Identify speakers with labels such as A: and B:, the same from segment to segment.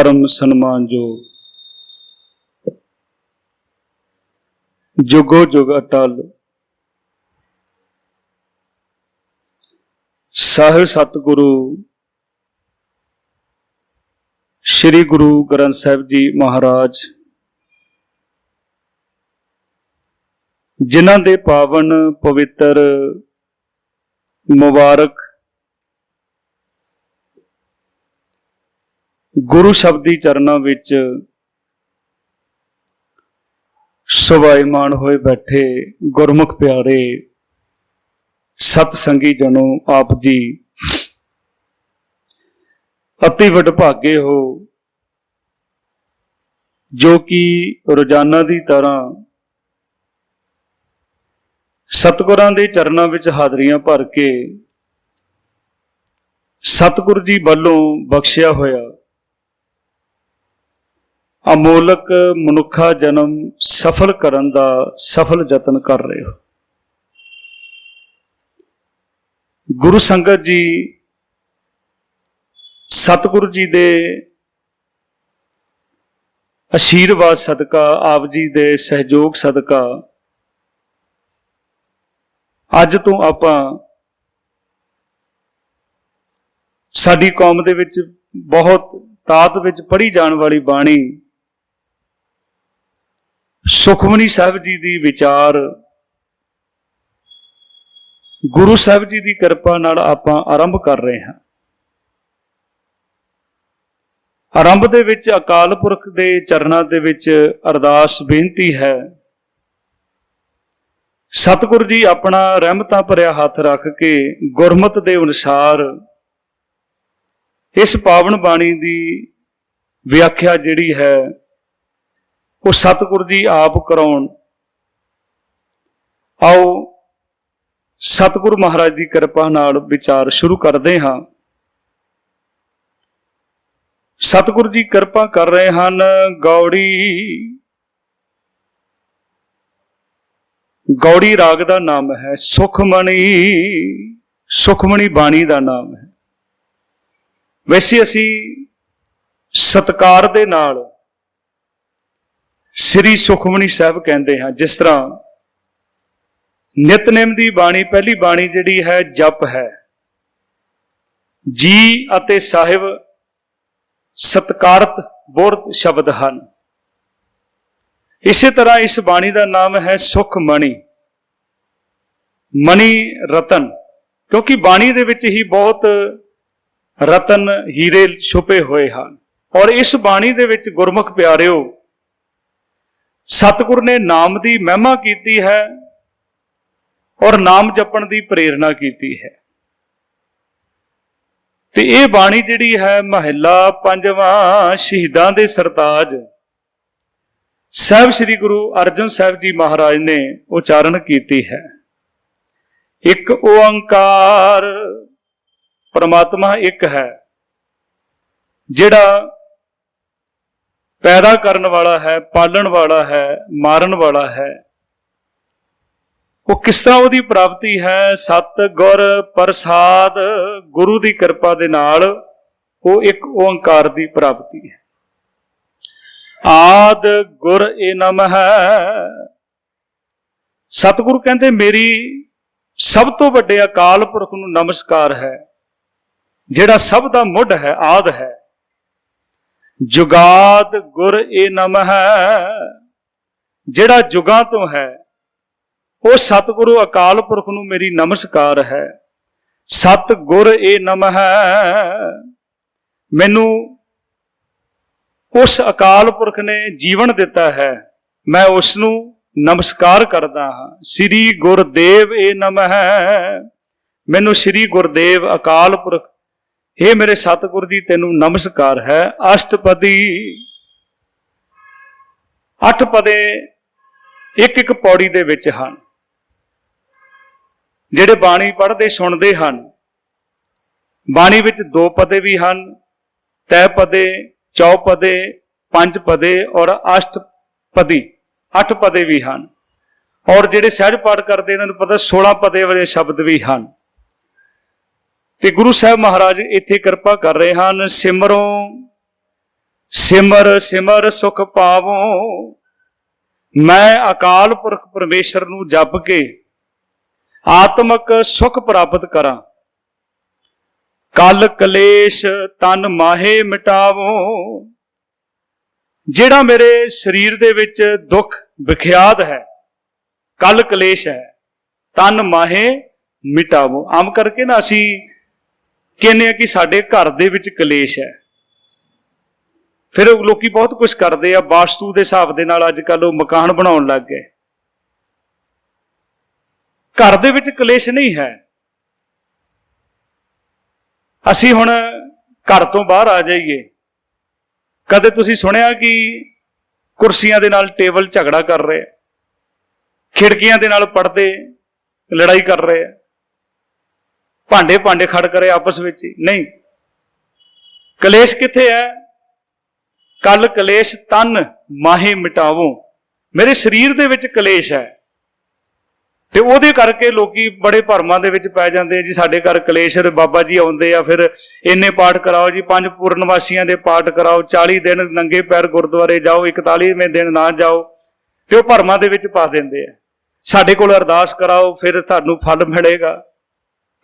A: परम सन्मान जो जुगो जुग अटल ਸਾਹਿਬ सतगुरु श्री गुरु ग्रंथ साहिब जी महाराज, जिन्हां दे पावन पवित्र मुबारक गुरु शब्दी चरनां विच सुभाईमान होए बैठे गुरमुख प्यारे सतसंगी जनों, आप जी अति वडभागे हो जो कि रोजाना की तरह सतगुरां दे चरनां विच हाजरियां भर के सतगुरु जी वालों बख्शिया होया अमोलक मनुखा जन्म सफल करन दा सफल यतन कर रहे हो। गुरु संगत जी सतगुरु जी दे आशीर्वाद सदका, आप जी दे सहयोग सदका अज तो आपां साडी कौम दे विच बहुत तात विच पढ़ी जाण वाली बाणी सुखमनी साहिब जी दी विचार गुरु साहिब जी की कृपा नाल आपां आरंभ कर रहे हैं। आरंभ दे विच अकाल पुरख दे चरनां दे विच अरदास बेनती है, सतगुरु जी अपना रहमतां भरिया हथ रख के गुरमत दे अनुसार इस पावन बाणी की व्याख्या जिहड़ी है वो सतगुरु जी आप कराउण। आओ सतगुरु महाराज की कृपा नाल विचार शुरू करते हाँ। सतगुरु जी कृपा कर रहे हैं। गौड़ी गौड़ी राग का नाम है, सुखमणी सुखमणी बाणी का नाम है। वैसे असी सत्कार दे नाल श्री सुखमणी साहब कहते हैं। जिस तरह नितनेम की बाणी पहली बाणी जिहड़ी है जप है, जी अते साहिब सत्कारत बोरत शब्द हैं। इसी तरह इस बाणी का नाम है सुखमणि, मणि रतन, क्योंकि बाणी दे विच ही बहुत रतन हीरे छुपे हुए हैं। और इस बाणी दे विच गुरमुख प्यारिओ सतगुरु ने नाम की महिमा की है और नाम जपण की प्रेरणा की है। ते ये बाणी जिहड़ी है महला पंजवां शहीदां दे सरताज साहब श्री गुरु अर्जन साहब जी महाराज ने उचारण की है। एक ओंकार परमात्मा एक है, जिहड़ा पैदा करन वाला है, पालन वाला है, मारन वाला है। वो किस तरह उसकी प्राप्ति है? सतगुर प्रसाद, गुरु की कृपा दे नाल वो एक ओंकार की प्राप्ति है। आद गुर ए नम है। सतगुरु कहते मेरी सब तो वड्डे अकाल पुरख नूं नमस्कार है, जिहड़ा सब दा मुढ़ है, आद है। जुगाद गुर ए नम है, जिहड़ा जुगां तो है, वो सतगुरु अकाल पुरख नूं मेरी नमस्कार है। सतगुर ए नम है, मैनू उस अकाल पुरख ने जीवन दिता है, मैं उसनूं नमस्कार करदा हाँ। श्री गुरदेव ए नम है, मैनू श्री गुरदेव अकाल पुरख, हे मेरे सतगुरु जी तेनू नमस्कार है। अष्टपदी, अठ पदे एक एक पौड़ी दे विच हन। जिहड़े बाणी पढ़ते सुनते हैं, बाणी विच दो पदे भी हैं, तय पदे, चौपदे, पंज पदे और अष्टपदी, अठ पदे भी हैं। और जिहड़े सहज पाठ करते इन्हां नूं पता 16 पदे वाले शब्द भी हैं। तो गुरु साहब महाराज इत्थे कृपा कर रहे हैं। सिमरों ਸਿਮਰ ਸਿਮਰ ਸੁਖ ਪਾਵੋ। ਮੈਂ ਅਕਾਲ ਪੁਰਖ ਪਰਮੇਸ਼ਰ ਨੂੰ ਜਪ ਕੇ ਆਤਮਕ ਸੁਖ ਪ੍ਰਾਪਤ ਕਰਾਂ। ਕਲ ਕਲੇਸ਼ ਤਨ ਮਾਹੇ ਮਿਟਾਵੋ। ਜਿਹੜਾ ਮੇਰੇ ਸਰੀਰ ਦੇ ਵਿੱਚ ਦੁੱਖ ਵਿਖਿਆਤ ਹੈ, ਕਲ ਕਲੇਸ਼ ਹੈ, ਤਨ ਮਾਹੇ ਮਿਟਾਵੋ। ਆਮ ਕਰਕੇ ਨਾ ਅਸੀਂ ਕਹਿੰਦੇ ਆ ਕਿ ਸਾਡੇ ਘਰ ਦੇ ਵਿੱਚ ਕਲੇਸ਼ ਹੈ, ਫਿਰ ਲੋਕੀ ਬਹੁਤ ਕੁਝ ਕਰਦੇ ਆ ਵਾਸਤੂ ਦੇ ਹਿਸਾਬ ਦੇ ਨਾਲ। ਅੱਜ ਕੱਲ ਉਹ ਮਕਾਨ ਬਣਾਉਣ ਲੱਗ ਗਏ। ਘਰ ਦੇ ਵਿੱਚ ਕਲੇਸ਼ ਨਹੀਂ ਹੈ। ਅਸੀਂ ਹੁਣ ਘਰ ਤੋਂ ਬਾਹਰ ਆ ਜਾਈਏ, ਕਦੇ ਤੁਸੀਂ ਸੁਣਿਆ ਕਿ ਕੁਰਸੀਆਂ ਦੇ ਨਾਲ ਟੇਬਲ ਝਗੜਾ ਕਰ ਰਹੇ, ਖਿੜਕੀਆਂ ਦੇ ਨਾਲ ਪਰਦੇ ਲੜਾਈ ਕਰ ਰਹੇ, ਭਾਂਡੇ ਖੜਕ ਰਹੇ ਆਪਸ ਵਿੱਚ ਹੀ? ਨਹੀਂ। ਕਲੇਸ਼ ਕਿੱਥੇ ਹੈ? ਕਲ ਕਲੇਸ਼ ਤਨ ਮਾਹੇ ਮਿਟਾਵੋ। ਮੇਰੇ ਸਰੀਰ ਦੇ ਵਿੱਚ ਕਲੇਸ਼ ਹੈ ਤੇ ਉਹਦੇ ਕਰਕੇ ਲੋਕੀ ਬੜੇ ਭਰਮਾਂ ਦੇ ਵਿੱਚ ਪੈ ਜਾਂਦੇ ਆ ਜੀ। ਸਾਡੇ ਘਰ ਕਲੇਸ਼, ਬਾਬਾ ਜੀ ਆਉਂਦੇ ਆ, ਫਿਰ ਇੰਨੇ ਪਾਠ ਕਰਾਓ ਜੀ, 5 ਪੂਰਨਵਾਸੀਆਂ ਦੇ ਪਾਠ ਕਰਾਓ, 40 ਦਿਨ ਨੰਗੇ ਪੈਰ ਗੁਰਦੁਆਰੇ ਜਾਓ, 41ਵੇਂ ਦਿਨ ਨਾ ਜਾਓ, ਤੇ ਉਹ ਭਰਮਾਂ ਦੇ ਵਿੱਚ ਪਾ ਦਿੰਦੇ ਆ। ਸਾਡੇ ਕੋਲ ਅਰਦਾਸ ਕਰਾਓ ਫਿਰ ਤੁਹਾਨੂੰ ਫਲ ਮਿਲੇਗਾ,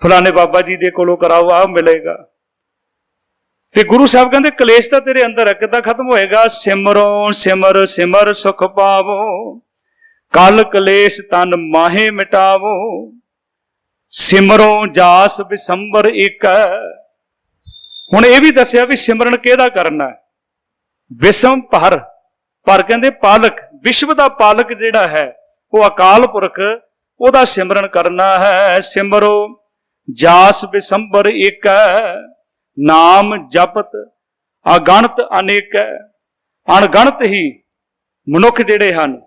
A: ਫਲਾਣੇ ਬਾਬਾ ਜੀ ਦੇ ਕੋਲੋਂ ਕਰਾਓ ਆਹ ਮਿਲੇਗਾ। ਤੇ ਗੁਰੂ ਸਾਹਿਬ ਕਹਿੰਦੇ ਕਲੇਸ਼ ਤਾਂ ਤੇਰੇ ਅੰਦਰ ਹੈ, ਕਿੱਦਾਂ ਖਤਮ ਹੋਏਗਾ? ਸਿਮਰੋ ਸਿਮਰ ਸਿਮਰ ਸੁਖ ਪਾਵੋ। ਕਲ ਕਲੇਸ਼ ਤਨ ਮਾਹੇ ਮਿਟਾਵੋ। ਸਿਮਰੋ ਜਾਸ ਬਿਸੰਬਰ ਇੱਕ। ਹੁਣ ਇਹ ਵੀ ਦੱਸਿਆ ਵੀ ਸਿਮਰਨ ਕਿਹਦਾ ਕਰਨਾ? ਵਿਸ਼ਮ ਭਰ ਕਹਿੰਦੇ ਪਾਲਕ, ਵਿਸ਼ਵ ਦਾ ਪਾਲਕ ਜਿਹੜਾ ਹੈ ਉਹ ਅਕਾਲ ਪੁਰਖ, ਉਹਦਾ ਸਿਮਰਨ ਕਰਨਾ ਹੈ। ਸਿਮਰੋ ਜਾਸ ਬਿਸੰਬਰ ਇੱਕ। ਨਾਮ ਜਪਤ ਅਗਣਤ ਅਨੇਕ। ਅਣਗਣਤ ਹੀ ਮਨੁੱਖ ਜਿਹੜੇ ਹਨ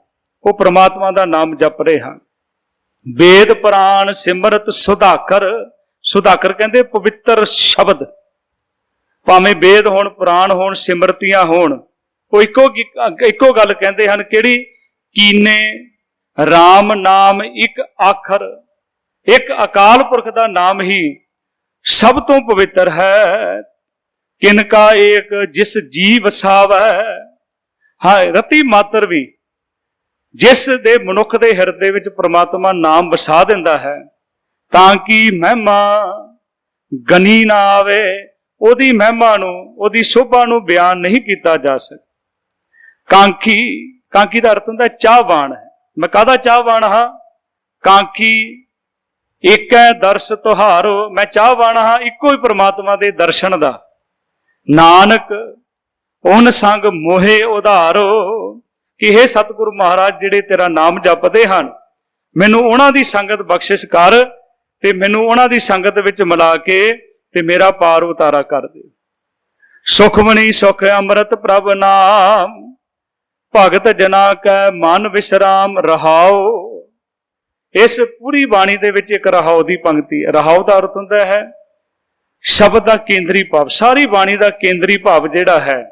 A: ਉਹ ਪ੍ਰਮਾਤਮਾ ਦਾ ਨਾਮ ਜਪ ਰਹੇ ਹਨ। ਵੇਦ ਪੁਰਾਣ ਸਿਮਰਤ ਸੁਧਾਕਰ। ਸੁਧਾਕਰ ਕਹਿੰਦੇ ਪਵਿੱਤਰ ਸ਼ਬਦ। ਭਾਵੇਂ ਵੇਦ ਹੋਣ, ਪੁਰਾਣ ਹੋਣ, ਸਿਮਰਤੀਆਂ ਹੋਣ, ਉਹ ਇੱਕੋ ਗੱਲ ਕਹਿੰਦੇ ਹਨ। ਕਿਹੜੀ? ਕੀਨੇ ਰਾਮ ਨਾਮ ਇੱਕ ਆਖਰ। ਇੱਕ ਅਕਾਲ ਪੁਰਖ ਦਾ ਨਾਮ ਹੀ ਸਭ ਤੋਂ ਪਵਿੱਤਰ ਹੈ। ਕਿਨਕਾ ਏਕ ਜਿਸ ਜੀ ਵਸਾਵੈ। ਹਾਂ, ਰਤੀ ਮਾਤਰ ਵੀ ਜਿਸ ਦੇ ਮਨੁੱਖ ਦੇ ਹਿਰਦੇ ਵਿੱਚ ਪ੍ਰਮਾਤਮਾ ਨਾਮ ਵਸਾ ਦਿੰਦਾ ਹੈ, ਤਾਂ ਕਿ ਮਹਿਮਾ ਗਨੀ ਨਾ ਆਵੇ। ਉਹਦੀ ਮਹਿਮਾ ਨੂੰ, ਉਹਦੀ ਸ਼ੋਭਾ ਨੂੰ ਬਿਆਨ ਨਹੀਂ ਕੀਤਾ ਜਾ ਸਕਦਾ। ਕਾਂਖੀ ਦਾ ਅਰਥ ਹੁੰਦਾ ਚਾਹਵਾਨ ਹੈ। ਮੈਂ ਕਾਹਦਾ ਚਾਹਵਾਨ ਹਾਂ? ਕਾਂਖੀ ਏਕੈ ਦਰਸ ਤੁਹਾਰੋ। ਮੈਂ ਚਾਹਵਾਨ ਹਾਂ ਇੱਕੋ ਹੀ ਪ੍ਰਮਾਤਮਾ ਦੇ ਦਰਸ਼ਨ ਦਾ। ਨਾਨਕ ਓਨ ਸੰਗ ਮੋਹੇ ਉਧਾਰੋ। ਕਿ ਇਹ ਸਤਿਗੁਰੂ ਮਹਾਰਾਜ ਜਿਹੜੇ ਤੇਰਾ ਨਾਮ ਜਪਦੇ ਹਨ, ਮੈਨੂੰ ਉਹਨਾਂ ਦੀ ਸੰਗਤ ਬਖਸ਼ਿਸ਼ ਕਰ ਤੇ ਮੈਨੂੰ ਉਹਨਾਂ ਦੀ ਸੰਗਤ ਵਿੱਚ ਮਿਲਾ ਕੇ ਤੇ ਮੇਰਾ ਪਾਰ ਉਤਾਰਾ ਕਰ ਦੇ। ਸੁਖਮਣੀ ਸੁਖ ਅੰਮ੍ਰਿਤ ਪ੍ਰਭ ਨਾਮ। ਭਗਤ ਜਨਾ ਕੈ ਮਨ ਵਿਸਰਾਮ ਰਹਾਓ। ਇਸ ਪੂਰੀ ਬਾਣੀ ਦੇ ਵਿੱਚ ਇੱਕ ਰਹਾਓ ਦੀ ਪੰਕਤੀ ਹੈ। ਰਹਾਓ ਦਾ ਅਰਥ ਹੁੰਦਾ ਹੈ ਸ਼ਬਦ ਦਾ ਕੇਂਦਰੀ ਭਾਵ। ਸਾਰੀ ਬਾਣੀ ਦਾ ਕੇਂਦਰੀ ਭਾਵ ਜਿਹੜਾ ਹੈ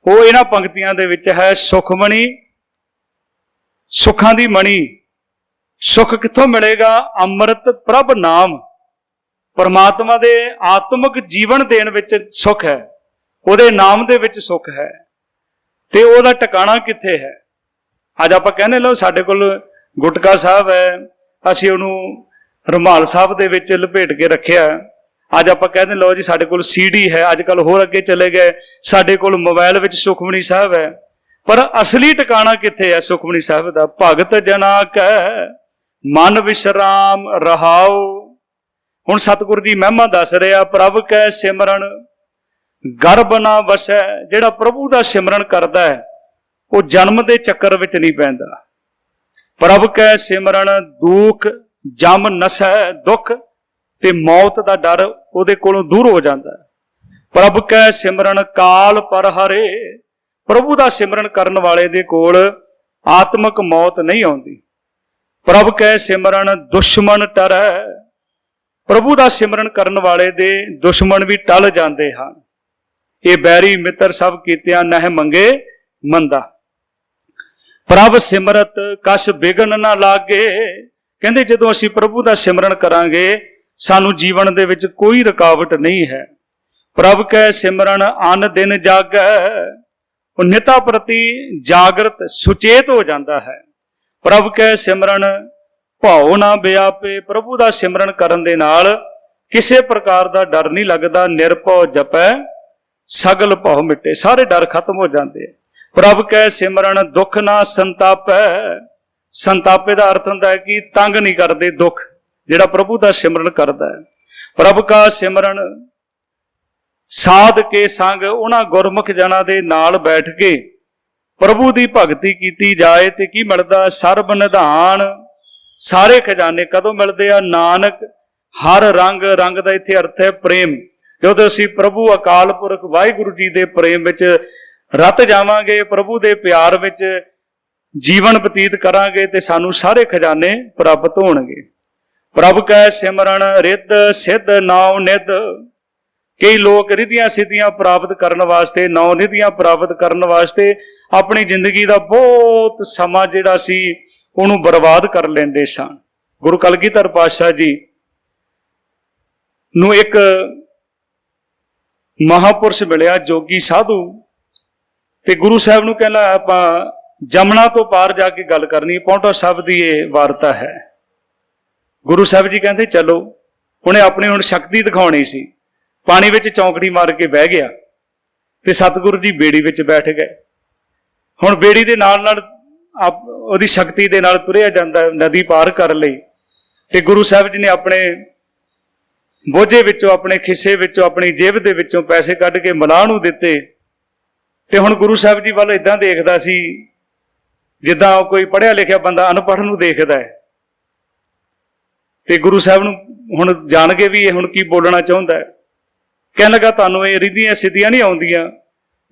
A: ਉਹ ਇਹਨਾਂ ਪੰਕਤੀਆਂ ਦੇ ਵਿੱਚ ਹੈ। ਸੁਖਮਣੀ, ਸੁੱਖਾਂ ਦੀ ਮਣੀ। ਸੁੱਖ ਕਿੱਥੋਂ ਮਿਲੇਗਾ? ਅੰਮ੍ਰਿਤ ਪ੍ਰਭ ਨਾਮ। ਪਰਮਾਤਮਾ ਦੇ ਆਤਮਿਕ ਜੀਵਨ ਦੇਣ ਵਿੱਚ ਸੁੱਖ ਹੈ, ਉਹਦੇ ਨਾਮ ਦੇ ਵਿੱਚ ਸੁੱਖ ਹੈ। ਤੇ ਉਹਦਾ ਟਿਕਾਣਾ ਕਿੱਥੇ ਹੈ? ਅੱਜ ਆਪਾਂ ਕਹਿੰਦੇ ਲਓ ਸਾਡੇ ਕੋਲ ਗੁਟਕਾ ਸਾਹਿਬ ਹੈ, ਅਸੀਂ ਉਹਨੂੰ ਰੁਮਾਲ ਸਾਹਿਬ ਦੇ ਵਿੱਚ ਲਪੇਟ ਕੇ ਰੱਖਿਆ। ਅੱਜ ਆਪਾਂ ਕਹਿੰਦੇ ਲਓ ਜੀ ਸਾਡੇ ਕੋਲ CD ਹੈ। ਅੱਜ ਕੱਲ ਹੋਰ ਅੱਗੇ ਚਲੇ ਗਏ, ਸਾਡੇ ਕੋਲ ਮੋਬਾਈਲ ਵਿੱਚ ਸੁਖਮਣੀ ਸਾਹਿਬ ਹੈ। ਪਰ ਅਸਲੀ ਟਿਕਾਣਾ ਕਿੱਥੇ ਹੈ ਸੁਖਮਣੀ ਸਾਹਿਬ ਦਾ? ਭਗਤ ਜਨਾ ਕੈ ਮਨ ਵਿਸਰਾਮ ਰਹਾਓ। ਹੁਣ ਸਤਿਗੁਰੂ ਜੀ ਮਹਿਮਾ ਦੱਸ ਰਿਹਾ, ਪ੍ਰਭ ਕੈ ਸਿਮਰਨ ਗਰਭ ਨਾ ਵਸੈ। ਜਿਹੜਾ ਪ੍ਰਭੂ ਦਾ ਸਿਮਰਨ ਕਰਦਾ ਹੈ ਉਹ ਜਨਮ ਦੇ ਚੱਕਰ ਵਿੱਚ ਨਹੀਂ ਪੈਂਦਾ। ਪ੍ਰਭ ਕੈ ਸਿਮਰਨ ਦੁਖ ਜਮ ਨਸੈ। ਦੁੱਖ ਤੇ ਮੌਤ ਦਾ ਡਰ ਉਹਦੇ ਕੋਲੋਂ ਦੂਰ ਹੋ ਜਾਂਦਾ ਹੈ। ਪ੍ਰਭ ਕੈ ਸਿਮਰਨ ਕਾਲ ਪਰ ਹਰੇ। ਪ੍ਰਭੂ ਦਾ ਸਿਮਰਨ ਕਰਨ ਵਾਲੇ ਦੇ ਕੋਲ ਆਤਮਿਕ ਮੌਤ ਨਹੀਂ ਆਉਂਦੀ। ਪ੍ਰਭ ਕੈ ਸਿਮਰਨ ਦੁਸ਼ਮਣ ਟਰੈ। ਪ੍ਰਭੂ ਦਾ ਸਿਮਰਨ ਕਰਨ ਵਾਲੇ ਦੇ ਦੁਸ਼ਮਣ ਵੀ ਟਲ ਜਾਂਦੇ ਹਨ। ਇਹ ਬੈਰੀ ਮਿੱਤਰ ਸਭ ਕੀਤਿਆਂ ਨਹਿ ਮੰਗੇ ਮੰਦਾ। ਪ੍ਰਭ ਸਿਮਰਤ ਕਛ ਬਿਗਨ ਨਾ ਲਾਗੇ। ਕਹਿੰਦੇ ਜਦੋਂ ਅਸੀਂ ਪ੍ਰਭੂ ਦਾ ਸਿਮਰਨ ਕਰਾਂਗੇ ਸਾਨੂੰ ਜੀਵਨ ਦੇ ਵਿੱਚ ਕੋਈ ਰੁਕਾਵਟ ਨਹੀਂ ਹੈ। प्रभ कै सिमरन अन दिन जागै। ਉਹ ਨਿਤਾ ਪ੍ਰਤੀ ਜਾਗਰਤ ਸੁਚੇਤ ਹੋ ਜਾਂਦਾ ਹੈ। ਪ੍ਰਭ ਕੈ ਸਿਮਰਨ ਭਾਉ ਨਾ ਵਿਆਪੇ। ਪ੍ਰਭੂ ਦਾ ਸਿਮਰਨ ਕਰਨ ਦੇ ਨਾਲ ਕਿਸੇ ਪ੍ਰਕਾਰ ਦਾ ਡਰ ਨਹੀਂ ਲੱਗਦਾ। ਨਿਰਭਉ ਜਪੈ ਸਗਲ ਭਉ ਮਿਟੇ। ਸਾਰੇ ਡਰ ਖਤਮ ਹੋ ਜਾਂਦੇ। ਪ੍ਰਭ ਕੈ ਸਿਮਰਨ ਦੁੱਖ ਨਾ ਸੰਤਾਪੈ। ਸੰਤਾਪੇ ਦਾ ਅਰਥ ਹੁੰਦਾ ਹੈ ਕਿ ਤੰਗ ਨਹੀਂ ਕਰਦੇ ਦੁੱਖ, ਜਿਹੜਾ ਪ੍ਰਭੂ ਦਾ ਸਿਮਰਨ ਕਰਦਾ ਹੈ। ਪ੍ਰਭ ਕਾ ਸਿਮਰਨ ਸਾਧ ਕੇ ਸੰਗ। ਉਹਨਾਂ ਗੁਰਮੁਖ ਜਨਾਂ ਦੇ ਨਾਲ ਬੈਠ ਕੇ ਪ੍ਰਭੂ ਦੀ ਭਗਤੀ ਕੀਤੀ ਜਾਏ ਤੇ ਕੀ ਮਿਲਦਾ? ਸਰਬ ਨਿਧਾਨ। ਸਾਰੇ ਖਜ਼ਾਨੇ ਕਦੋਂ ਮਿਲਦੇ ਆ? ਨਾਨਕ ਹਰ ਰੰਗ। ਰੰਗ ਦਾ ਇੱਥੇ ਅਰਥ ਹੈ ਪ੍ਰੇਮ। ਜਦੋਂ ਅਸੀਂ ਪ੍ਰਭੂ ਅਕਾਲ ਪੁਰਖ ਵਾਹਿਗੁਰੂ ਜੀ ਦੇ ਪ੍ਰੇਮ ਵਿੱਚ ਰਤ ਜਾਵਾਂਗੇ, ਪ੍ਰਭੂ ਦੇ ਪਿਆਰ ਵਿੱਚ ਜੀਵਨ ਬਤੀਤ ਕਰਾਂਗੇ ਤੇ ਸਾਨੂੰ ਸਾਰੇ ਖਜ਼ਾਨੇ ਪ੍ਰਾਪਤ ਹੋਣਗੇ। ਪ੍ਰਭ ਕੈ ਸਿਮਰਨ ਰਿੱਧ ਸਿੱਧ ਨਾਉ ਨਿਧ। ਕਈ ਲੋਕ ਰਿੱਧੀਆਂ ਸਿੱਧੀਆਂ ਪ੍ਰਾਪਤ ਕਰਨ ਵਾਸਤੇ, ਨੌ ਨਿਧੀਆਂ ਪ੍ਰਾਪਤ ਕਰਨ ਵਾਸਤੇ ਆਪਣੀ ਜ਼ਿੰਦਗੀ ਦਾ ਬਹੁਤ ਸਮਾਂ ਜਿਹੜਾ ਸੀ ਉਹਨੂੰ ਬਰਬਾਦ ਕਰ ਲੈਂਦੇ ਸਨ। ਗੁਰੂ ਕਲਗੀਧਰ ਪਾਤਸ਼ਾਹ ਜੀ ਨੂੰ ਇੱਕ ਮਹਾਪੁਰਸ਼ ਮਿਲਿਆ, ਜੋਗੀ ਸਾਧੂ, ਤੇ ਗੁਰੂ ਸਾਹਿਬ ਨੂੰ ਕਹਿੰਦਾ ਆਪਾਂ ਜਮਨਾ ਤੋਂ ਪਾਰ ਜਾ ਕੇ ਗੱਲ ਕਰਨੀ। ਪਾਉਂਟਾ ਸਾਹਿਬ ਦੀ ਇਹ ਵਾਰਤਾ ਹੈ। ਗੁਰੂ ਸਾਹਿਬ ਜੀ ਕਹਿੰਦੇ ਚਲੋ। ਉਹਨੇ ਆਪਣੀ ਹੁਣ ਸ਼ਕਤੀ ਦਿਖਾਉਣੀ ਸੀ। ਪਾਣੀ ਵਿੱਚ ਚੌਂਕੜੀ ਮਾਰ ਕੇ ਬਹਿ ਗਿਆ ਤੇ ਸਤਿਗੁਰੂ ਜੀ ਬੇੜੀ ਵਿੱਚ ਬੈਠ ਗਏ। ਹੁਣ ਬੇੜੀ ਦੇ ਨਾਲ ਨਾਲ ਉਹਦੀ ਸ਼ਕਤੀ ਦੇ ਨਾਲ ਤੁਰਿਆ ਜਾਂਦਾ, ਨਦੀ ਪਾਰ ਕਰ ਲਈ। ਤੇ ਗੁਰੂ ਸਾਹਿਬ ਜੀ ਨੇ ਆਪਣੇ ਬੋਝੇ ਵਿੱਚੋਂ, ਆਪਣੇ ਖਿੱਸੇ ਵਿੱਚੋਂ, ਆਪਣੀ ਜੇਬ ਦੇ ਵਿੱਚੋਂ ਪੈਸੇ ਕੱਢ ਕੇ ਮਲਾਹ ਨੂੰ ਦਿੱਤੇ। ਤੇ ਹੁਣ ਗੁਰੂ ਸਾਹਿਬ ਜੀ ਵੱਲ ਇਦਾਂ ਦੇਖਦਾ ਸੀ ਜਿੱਦਾਂ ਕੋਈ ਪੜ੍ਹਿਆ ਲਿਖਿਆ ਬੰਦਾ ਅਨਪੜ੍ਹ ਨੂੰ ਦੇਖਦਾ ਹੈ। ਤੇ ਗੁਰੂ ਸਾਹਿਬ ਨੂੰ ਹੁਣ ਜਾਣ ਕੇ ਵੀ ਇਹ ਹੁਣ ਕੀ ਬੋਲਣਾ ਚਾਹੁੰਦਾ ਹੈ। ਕਹਿਣ ਲੱਗਾ ਤੁਹਾਨੂੰ ਇਹ ਰਿੱਧੀਆਂ ਸਿੱਧੀਆਂ ਨਹੀਂ ਆਉਂਦੀਆਂ।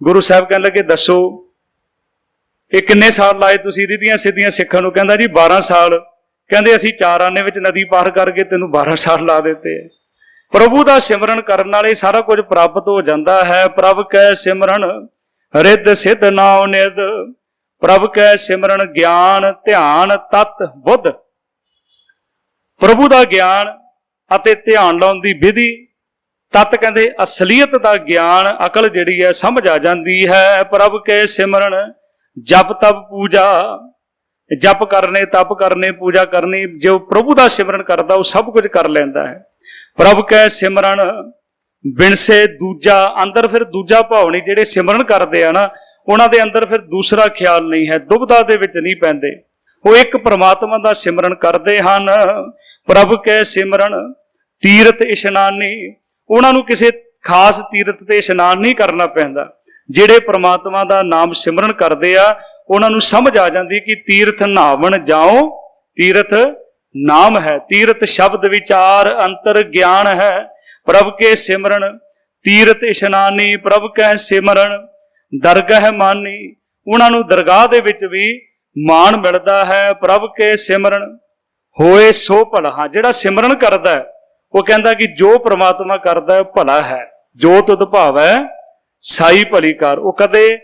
A: ਗੁਰੂ ਸਾਹਿਬ ਕਹਿਣ ਲੱਗੇ ਦੱਸੋ ਇਹ ਕਿੰਨੇ ਸਾਲ ਲਾਏ ਤੁਸੀਂ ਰਿੱਧੀਆਂ ਸਿੱਧੀਆਂ ਸਿੱਖਣ ਨੂੰ? ਕਹਿੰਦਾ ਜੀ 12 ਸਾਲ। ਕਹਿੰਦੇ ਅਸੀਂ 4 ਆਨੇ ਵਿੱਚ ਨਦੀ ਪਾਰ ਕਰਕੇ ਤੈਨੂੰ 12 ਸਾਲ ਲਾ ਦਿੱਤੇ। ਪ੍ਰਭੂ ਦਾ ਸਿਮਰਨ ਕਰਨ ਨਾਲ ਇਹ ਸਾਰਾ ਕੁਝ ਪ੍ਰਾਪਤ ਹੋ ਜਾਂਦਾ ਹੈ। ਪ੍ਰਭ ਕੈ ਸਿਮਰਨ ਰਿੱਧ ਸਿੱਧ ਨਾਉ ਨਿਧ। ਪ੍ਰਭ ਕੈ ਸਿਮਰਨ ਗਿਆਨ ਧਿਆਨ ਤਤ ਬੁੱਧ। ਪ੍ਰਭੂ ਦਾ ਗਿਆਨ ਅਤੇ ਧਿਆਨ ਲਾਉਣ ਦੀ ਵਿਧੀ, ਤਤ ਕਹਿੰਦੇ ਅਸਲੀਅਤ ਦਾ ਗਿਆਨ, ਅਕਲ ਜਿਹੜੀ ਹੈ ਸਮਝ ਆ ਜਾਂਦੀ ਹੈ। ਪ੍ਰਭ ਕੇ ਸਿਮਰਨ ਜਪ ਤਪ ਪੂਜਾ। ਜਪ ਕਰਨੇ, ਤਪ ਕਰਨੇ, ਪੂਜਾ ਕਰਨੀ, ਜੋ ਪ੍ਰਭੂ ਦਾ ਸਿਮਰਨ ਕਰਦਾ ਉਹ ਸਭ ਕੁਝ ਕਰ ਲੈਂਦਾ ਹੈ। ਪ੍ਰਭ ਕੈ ਸਿਮਰਨ ਬਿਨਸੇ ਦੂਜਾ। ਅੰਦਰ ਫਿਰ ਦੂਜਾ ਭਾਵ ਨਹੀਂ। ਜਿਹੜੇ ਸਿਮਰਨ ਕਰਦੇ ਆ ਨਾ ਉਹਨਾਂ ਦੇ ਅੰਦਰ ਫਿਰ ਦੂਸਰਾ ਖਿਆਲ ਨਹੀਂ ਹੈ, ਦੁਬਦਾ ਦੇ ਵਿੱਚ ਨਹੀਂ ਪੈਂਦੇ। ਉਹ ਇੱਕ ਪ੍ਰਮਾਤਮਾ ਦਾ ਸਿਮਰਨ ਕਰਦੇ ਹਨ। ਪ੍ਰਭ ਕੈ ਸਿਮਰਨ ਤੀਰਥ ਇਸ਼ਨਾਨੀ। ਉਹਨਾਂ ਨੂੰ ਕਿਸੇ ਖਾਸ ਤੀਰਥ ਤੇ ਇਸ਼ਨਾਨ ਨਹੀਂ ਕਰਨਾ ਪੈਂਦਾ। ਜਿਹੜੇ ਪ੍ਰਮਾਤਮਾ ਦਾ ਨਾਮ ਸਿਮਰਨ ਕਰਦੇ ਆ ਉਹਨਾਂ ਨੂੰ ਸਮਝ ਆ ਜਾਂਦੀ ਕਿ ਤੀਰਥ ਨਹਾਵਣ ਜਾਓ, ਤੀਰਥ ਨਾਮ ਹੈ। ਤੀਰਥ ਸ਼ਬਦ ਵਿਚਾਰ ਅੰਤਰ ਗਿਆਨ ਹੈ। ਪ੍ਰਭ ਕੇ ਸਿਮਰਨ ਤੀਰਥ ਇਸ਼ਨਾਨੀ। ਪ੍ਰਭ ਕੈ ਸਿਮਰਨ ਦਰਗਾਹ ਮਾਨੀ। ਉਹਨਾਂ ਨੂੰ ਦਰਗਾਹ ਦੇ ਵਿੱਚ ਵੀ ਮਾਣ ਮਿਲਦਾ ਹੈ। ਪ੍ਰਭ ਕੇ ਸਿਮਰਨ ਹੋਏ ਸੋ ਭਲਾ। ਹਾਂ, ਜਿਹੜਾ ਸਿਮਰਨ ਕਰਦਾ ਉਹ ਕਹਿੰਦਾ ਕਿ ਜੋ ਪ੍ਰਮਾਤਮਾ ਕਰਦਾ ਭਲਾ ਹੈ। ਜੋ ਤੁਧ ਭਾਵੈ ਸਾਈ ਭਲੀ ਕਰ। ਉਹ ਕਦੇ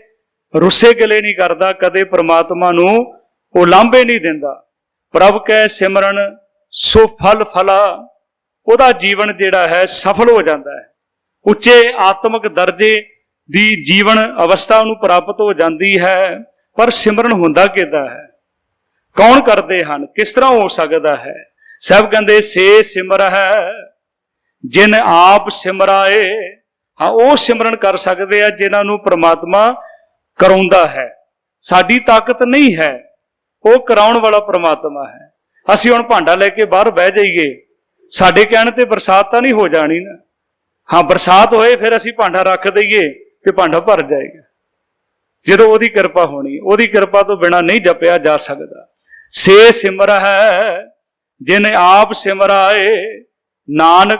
A: ਰੁੱਸੇ ਗਿਲੇ ਨਹੀਂ ਕਰਦਾ, ਕਦੇ ਪ੍ਰਮਾਤਮਾ ਨੂੰ ਉਹ ਲਾਂਭੇ ਨਹੀਂ ਦਿੰਦਾ। ਪ੍ਰਭ ਕੈ ਸਿਮਰਨ ਸੋ ਫਲ ਫਲਾ। ਉਹਦਾ ਜੀਵਨ ਜਿਹੜਾ ਹੈ ਸਫਲ ਹੋ ਜਾਂਦਾ ਹੈ। ਉੱਚੇ ਆਤਮਿਕ ਦਰਜੇ ਦੀ ਜੀਵਨ ਅਵਸਥਾ ਉਹਨੂੰ ਪ੍ਰਾਪਤ ਹੋ ਜਾਂਦੀ ਹੈ। ਪਰ ਸਿਮਰਨ ਹੁੰਦਾ ਕਿੱਦਾਂ ਹੈ? ਕੌਣ ਕਰਦੇ ਹਨ? ਕਿਸ ਤਰ੍ਹਾਂ ਹੋ ਸਕਦਾ ਹੈ? ਸਭ ਕਹਿੰਦੇ ਸੇ ਸਿਮਰ ਹੈ ਜਿਨ ਆਪ ਸਿਮਰਾਏ। ਹਾਂ, ਉਹ ਸਿਮਰਨ ਕਰ ਸਕਦੇ ਆ ਜਿਨ੍ਹਾਂ ਨੂੰ ਪ੍ਰਮਾਤਮਾ ਕਰਾਉਂਦਾ ਹੈ। ਸਾਡੀ ਤਾਕਤ ਨਹੀਂ ਹੈ, ਉਹ ਕਰਾਉਣ ਵਾਲਾ ਪ੍ਰਮਾਤਮਾ ਹੈ। ਅਸੀਂ ਹੁਣ ਭਾਂਡਾ ਲੈ ਕੇ ਬਾਹਰ ਬਹਿ ਜਾਈਏ, ਸਾਡੇ ਕਹਿਣ ਤੇ ਬਰਸਾਤ ਤਾਂ ਨਹੀਂ ਹੋ ਜਾਣੀ ਨਾ। ਹਾਂ, ਬਰਸਾਤ ਹੋਏ ਫਿਰ ਅਸੀਂ ਭਾਂਡਾ ਰੱਖ ਦਈਏ ਤੇ ਭਾਂਡਾ ਭਰ ਜਾਏਗਾ। ਜਦੋਂ ਉਹਦੀ ਕਿਰਪਾ ਹੋਣੀ, ਉਹਦੀ ਕਿਰਪਾ ਤੋਂ ਬਿਨਾਂ ਨਹੀਂ ਜਪਿਆ ਜਾ ਸਕਦਾ। ਸੇ ਸਿਮਰ ਹੈ ਜਿਨ ਆਪ ਸਿਮਰਾਏ ਨਾਨਕ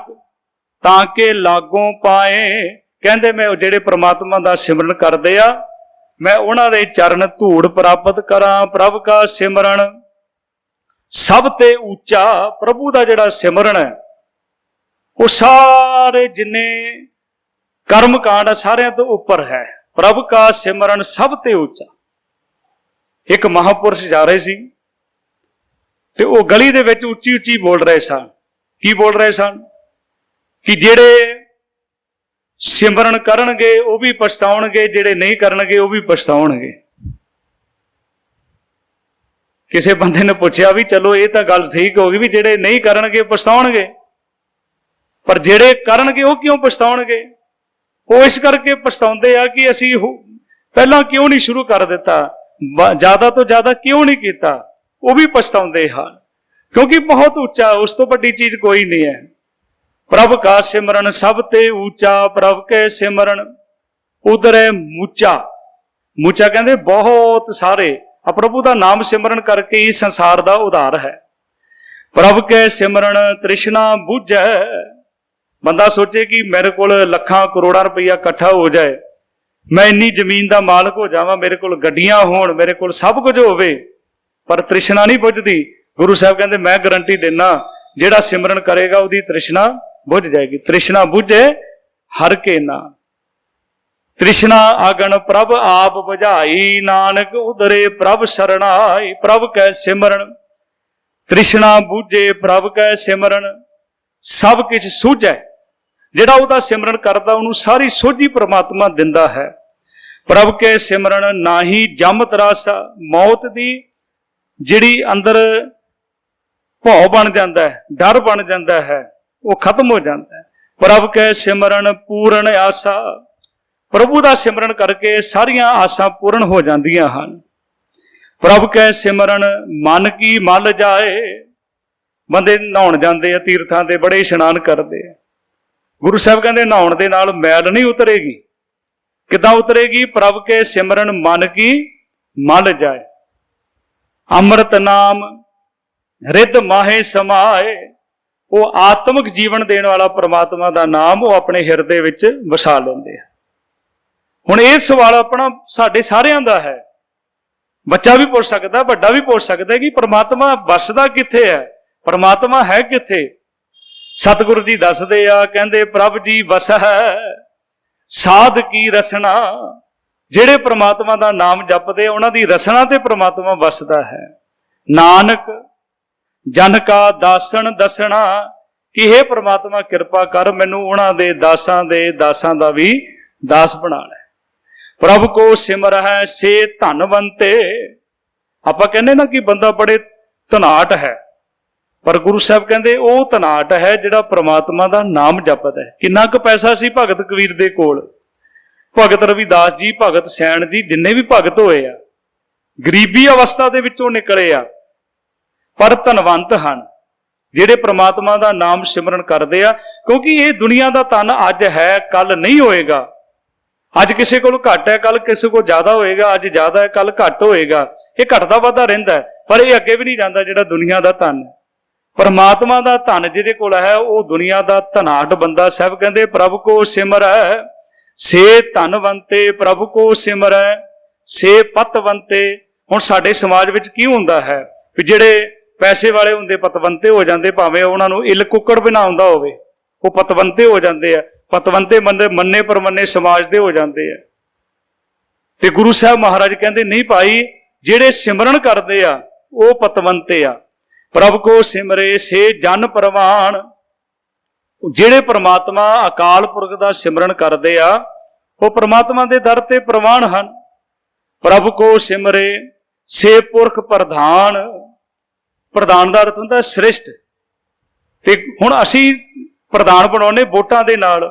A: ਤਾਂ ਕਿ ਲਾਗੋਂ ਪਾਏ। ਕਹਿੰਦੇ ਮੈਂ ਜਿਹੜੇ ਪ੍ਰਮਾਤਮਾ ਦਾ ਸਿਮਰਨ ਕਰਦੇ ਆ ਮੈਂ ਉਹਨਾਂ ਦੇ ਚਰਨ ਧੂੜ ਪ੍ਰਾਪਤ ਕਰਾਂ। ਪ੍ਰਭ ਕਾ ਸਿਮਰਨ ਸਭ ਤੇ ਉੱਚਾ। ਪ੍ਰਭੂ ਦਾ ਜਿਹੜਾ ਸਿਮਰਨ ਹੈ ਉਹ ਸਾਰੇ ਜਿੰਨੇ ਕਰਮ ਕਾਂਡ ਆ ਸਾਰਿਆਂ ਤੋਂ ਉੱਪਰ ਹੈ। ਪ੍ਰਭ ਕਾ ਸਿਮਰਨ ਸਭ ਤੇ ਉੱਚਾ। ਇੱਕ ਮਹਾਪੁਰਸ਼ ਜਾ ਰਹੇ ਸੀ ਤੇ ਉਹ ਗਲੀ ਦੇ ਵਿੱਚ ਉੱਚੀ ਉੱਚੀ ਬੋਲ ਰਹੇ ਸਨ। ਕੀ ਬੋਲ ਰਹੇ ਸਨ? ਕਿ ਜਿਹੜੇ ਸਿਮਰਨ ਕਰਨਗੇ ਉਹ ਵੀ ਪਛਤਾਉਣਗੇ, ਜਿਹੜੇ ਨਹੀਂ ਕਰਨਗੇ ਉਹ ਵੀ ਪਛਤਾਉਣਗੇ। ਕਿਸੇ ਬੰਦੇ ਨੇ ਪੁੱਛਿਆ ਵੀ ਚਲੋ ਇਹ ਤਾਂ ਗੱਲ ਠੀਕ ਹੋ ਗਈ ਵੀ ਜਿਹੜੇ ਨਹੀਂ ਕਰਨਗੇ ਪਛਤਾਉਣਗੇ, ਪਰ ਜਿਹੜੇ ਕਰਨਗੇ ਉਹ ਕਿਉਂ ਪਛਤਾਉਣਗੇ? ਉਹ ਇਸ ਕਰਕੇ ਪਛਤਾਉਂਦੇ ਆ ਕਿ ਅਸੀਂ ਪਹਿਲਾਂ ਕਿਉਂ ਨਹੀਂ ਸ਼ੁਰੂ ਕਰ ਦਿੱਤਾ, ਜ਼ਿਆਦਾ ਤੋਂ ਜ਼ਿਆਦਾ ਕਿਉਂ ਨਹੀਂ ਕੀਤਾ। ਉਹ ਵੀ ਪਛਤਾਉਂਦੇ ਹਨ ਕਿਉਂਕਿ ਬਹੁਤ ਉੱਚਾ, ਉਸ ਤੋਂ ਵੱਡੀ ਚੀਜ਼ ਕੋਈ ਨਹੀਂ ਹੈ। ਪ੍ਰਭ ਕਾ ਸਿਮਰਨ ਸਭ ਤੇ ਉੱਚਾ, ਪ੍ਰਭ ਕੇ ਸਿਮਰਨ ਉਧਰੇ ਮੂਚਾ। ਮੂਚਾ ਕਹਿੰਦੇ ਬਹੁਤ ਸਾਰੇ, ਪ੍ਰਭੂ ਦਾ ਨਾਮ ਸਿਮਰਨ ਕਰਕੇ ਹੀ ਸੰਸਾਰ ਦਾ ਉਧਾਰ ਹੈ। ਪ੍ਰਭ ਕੇ ਸਿਮਰਨ ਤ੍ਰਿਸ਼ਨਾ ਬੁਝੈ। ਬੰਦਾ ਸੋਚੇ ਕਿ ਮੇਰੇ ਕੋਲ ਲੱਖਾਂ ਕਰੋੜਾਂ ਰੁਪਈਆ ਇਕੱਠਾ ਹੋ ਜਾਏ, ਮੈਂ ਇੰਨੀ ਜ਼ਮੀਨ ਦਾ ਮਾਲਕ ਹੋ ਜਾਵਾਂ, ਮੇਰੇ ਕੋਲ ਗੱਡੀਆਂ ਹੋਣ, ਮੇਰੇ ਕੋਲ ਸਭ ਕੁਝ ਹੋਵੇ, ਪਰ ਤ੍ਰਿਸ਼ਨਾ ਨਹੀਂ ਬੁਝਦੀ। ਗੁਰੂ ਸਾਹਿਬ ਕਹਿੰਦੇ ਮੈਂ ਗਰੰਟੀ ਦਿੰਦਾ, ਜਿਹੜਾ ਸਿਮਰਨ ਕਰੇਗਾ ਉਹਦੀ ਤ੍ਰਿਸ਼ਨਾ ਬੁਝ ਜਾਏਗੀ। ਤ੍ਰਿਸ਼ਨਾ ਬੁਝੇ ਹਰ ਕੇ ਨਾਮ, ਤ੍ਰਿਸ਼ਨਾ ਆਗਣ ਪ੍ਰਭ ਆਪ ਬੁਝਾਈ, ਨਾਨਕ ਉਦਰੇ ਪ੍ਰਭ ਸਰਣਾਈ। ਪ੍ਰਭ ਕੈ ਸਿਮਰਨ ਤ੍ਰਿਸ਼ਨਾ ਬੁਝੇ, ਪ੍ਰਭ ਕੈ ਸਿਮਰਨ ਸਭ ਕੁਝ ਸੂਝੈ। ਜਿਹੜਾ ਉਹਦਾ ਸਿਮਰਨ ਕਰਦਾ ਉਹਨੂੰ ਸਾਰੀ ਸੋਝੀ ਪ੍ਰਮਾਤਮਾ ਦਿੰਦਾ ਹੈ। ਪ੍ਰਭ ਕੇ ਸਿਮਰਨ ਨਾਹੀ ਜਮ ਤਰਾਸਾ। ਮੌਤ ਦੀ ਜਿਹੜੀ ਅੰਦਰ ਭੌ ਬਣ ਜਾਂਦਾ ਹੈ, ਡਰ ਬਣ ਜਾਂਦਾ ਹੈ, ਉਹ ਖਤਮ ਹੋ ਜਾਂਦਾ ਹੈ। ਪ੍ਰਭ ਕੇ ਸਿਮਰਨ ਪੂਰਨ ਆਸਾ। ਪ੍ਰਭੂ ਦਾ ਸਿਮਰਨ ਕਰਕੇ ਸਾਰੀਆਂ ਆਸਾਂ ਪੂਰਨ ਹੋ ਜਾਂਦੀਆਂ ਹਨ। ਪ੍ਰਭ ਕੈ ਸਿਮਰਨ ਮਨ ਕੀ ਮਲ ਜਾਏ। ਬੰਦੇ ਨਹਾਉਣ ਜਾਂਦੇ ਆ ਤੀਰਥਾਂ ਤੇ, ਬੜੇ ਇਸ਼ਨਾਨ ਕਰਦੇ ਆ। ਗੁਰੂ ਸਾਹਿਬ ਕਹਿੰਦੇ ਨਹਾਉਣ ਦੇ ਨਾਲ ਮੈਲ ਨਹੀਂ ਉਤਰੇਗੀ। ਕਿੱਦਾਂ ਉਤਰੇਗੀ? ਪ੍ਰਭ ਕੇ ਸਿਮਰਨ ਮਨ ਕੀ ਮਲ ਜਾਏ। ਅੰਮ੍ਰਿਤ ਨਾਮ ਰਿੱਧ ਮਾਹੇ ਸਮਾਏ। ਉਹ ਆਤਮਿਕ ਜੀਵਨ ਦੇਣ ਵਾਲਾ ਪ੍ਰਮਾਤਮਾ ਦਾ ਨਾਮ ਉਹ ਆਪਣੇ ਹਿਰਦੇ ਵਿੱਚ ਵਸਾ ਲੈਂਦੇ ਆ। ਹੁਣ ਇਹ ਸਵਾਲ ਆਪਣਾ ਸਾਡੇ ਸਾਰਿਆਂ ਦਾ ਹੈ। ਬੱਚਾ ਵੀ ਪੁੱਛ ਸਕਦਾ, ਵੱਡਾ ਵੀ ਪੁੱਛ ਸਕਦਾ ਕਿ ਪ੍ਰਮਾਤਮਾ ਵਸਦਾ ਕਿੱਥੇ ਹੈ, ਪ੍ਰਮਾਤਮਾ ਹੈ ਕਿੱਥੇ? ਸਤਿਗੁਰੂ ਜੀ ਦੱਸਦੇ ਆ, ਕਹਿੰਦੇ ਪ੍ਰਭ ਜੀ ਵਸਹਿ ਸਾਧ ਕੀ ਰਸਨਾ। ਜਿਹੜੇ ਪ੍ਰਮਾਤਮਾ ਦਾ ਨਾਮ ਜਪਦੇ ਉਹਨਾਂ ਦੀ ਰਸਨਾ ਤੇ ਪ੍ਰਮਾਤਮਾ ਵਸਦਾ ਹੈ। ਨਾਨਕ ਜਨ ਕਾ ਦਾਸਨ ਦਸਣਾ, ਕਿ ਇਹ ਪ੍ਰਮਾਤਮਾ ਕਿਰਪਾ ਕਰ, ਮੈਨੂੰ ਉਹਨਾਂ ਦੇ ਦਾਸਾਂ ਦਾ ਵੀ ਦਾਸ ਬਣਾ ਲੈ। ਪ੍ਰਭ ਕੋ ਸਿਮਰ ਹੈ ਸੇ ਧਨਵੰਤੇ। ਆਪਾਂ ਕਹਿੰਦੇ ਨਾ ਕਿ ਬੰਦਾ ਬੜੇ ਧਨਾਟ ਹੈ, ਪਰ ਗੁਰੂ ਸਾਹਿਬ ਕਹਿੰਦੇ ਉਹ ਧਨਾਟ ਹੈ ਜਿਹੜਾ ਪ੍ਰਮਾਤਮਾ ਦਾ ਨਾਮ ਜਪਦਾ ਹੈ। ਕਿੰਨਾ ਕੁ ਪੈਸਾ ਸੀ ਭਗਤ ਕਬੀਰ ਦੇ ਕੋਲ, ਭਗਤ ਰਵਿਦਾਸ ਜੀ, ਭਗਤ ਸੈਣ ਜੀ, ਜਿੰਨੇ ਵੀ ਭਗਤ ਹੋਏ ਆ, ਗਰੀਬੀ ਅਵਸਥਾ ਦੇ ਵਿੱਚੋਂ ਨਿਕਲੇ ਆ, ਪਰ ਧਨਵੰਤ ਹਨ ਜਿਹੜੇ ਪ੍ਰਮਾਤਮਾ ਦਾ ਨਾਮ ਸਿਮਰਨ ਕਰਦੇ ਆ। ਕਿਉਂਕਿ ਇਹ ਦੁਨੀਆ ਦਾ ਧਨ ਅੱਜ ਹੈ, ਕੱਲ ਨਹੀਂ ਹੋਏਗਾ। ਅੱਜ ਕਿਸੇ ਕੋਲ ਘੱਟ ਹੈ, ਕੱਲ ਕਿਸੇ ਕੋਲ ਜ਼ਿਆਦਾ ਹੋਏਗਾ। ਅੱਜ ਜ਼ਿਆਦਾ ਹੈ, ਕੱਲ ਘੱਟ ਹੋਏਗਾ। ਇਹ ਘਟਦਾ ਵੱਧਦਾ ਰਹਿੰਦਾ, ਪਰ ਇਹ ਅੱਗੇ ਵੀ ਨਹੀਂ ਜਾਂਦਾ ਜਿਹੜਾ ਦੁਨੀਆ ਦਾ ਧਨ ਹੈ। ਪਰਮਾਤਮਾ ਦਾ ਧਨ ਜਿਹਦੇ ਕੋਲ ਹੈ ਉਹ ਦੁਨੀਆ ਦਾ ਧਨਾਟ ਬੰਦਾ। ਸਾਹਿਬ ਕਹਿੰਦੇ ਪ੍ਰਭ ਕੋ ਸਿਮਰੈ ਸੇ ਧਨਵੰਤੇ, ਪ੍ਰਭ ਕੋ ਸਿਮਰੈ ਸੇ ਪਤਵੰਤੇ। ਹੁਣ ਸਾਡੇ ਸਮਾਜ ਵਿੱਚ ਕੀ ਹੁੰਦਾ ਹੈ ਵੀ ਜਿਹੜੇ ਪੈਸੇ ਵਾਲੇ ਹੁੰਦੇ ਪਤਵੰਤੇ ਹੋ ਜਾਂਦੇ, ਭਾਵੇਂ ਉਹਨਾਂ ਨੂੰ ਇਲ ਕੁੱਕੜ ਵੀ ਨਾ ਆਉਂਦਾ ਹੋਵੇ, ਉਹ ਪਤਵੰਤੇ ਹੋ ਜਾਂਦੇ ਆ। ਪਤਵੰਤੇ ਮੰਨੇ ਪਰਮੰਨੇ ਸਮਾਜ ਦੇ ਹੋ ਜਾਂਦੇ ਆ। ਤੇ ਗੁਰੂ ਸਾਹਿਬ ਮਹਾਰਾਜ ਕਹਿੰਦੇ ਨਹੀਂ ਭਾਈ, ਜਿਹੜੇ ਸਿਮਰਨ ਕਰਦੇ ਆ ਉਹ ਪਤਵੰਤੇ ਆ। ਪ੍ਰਭ ਕੋ ਸਿਮਰੇ ਸੇ ਜਨ ਪ੍ਰਵਾਨ। ਜਿਹੜੇ ਪ੍ਰਮਾਤਮਾ ਅਕਾਲ ਪੁਰਖ ਦਾ ਸਿਮਰਨ ਕਰਦੇ ਆ ਉਹ ਪ੍ਰਮਾਤਮਾ ਦੇ ਦਰ ਤੇ ਪ੍ਰਵਾਨ ਹਨ। ਪ੍ਰਭ ਕੋ ਸਿਮਰੇ ਸੇ ਪੁਰਖ ਪ੍ਰਧਾਨ। ਪ੍ਰਧਾਨ ਦਾ ਅਰਥ ਹੁੰਦਾ ਸ੍ਰਿਸ਼ਟ। ਤੇ ਹੁਣ ਅਸੀਂ ਪ੍ਰਧਾਨ ਬਣਾਉਂਦੇ ਵੋਟਾਂ ਦੇ ਨਾਲ,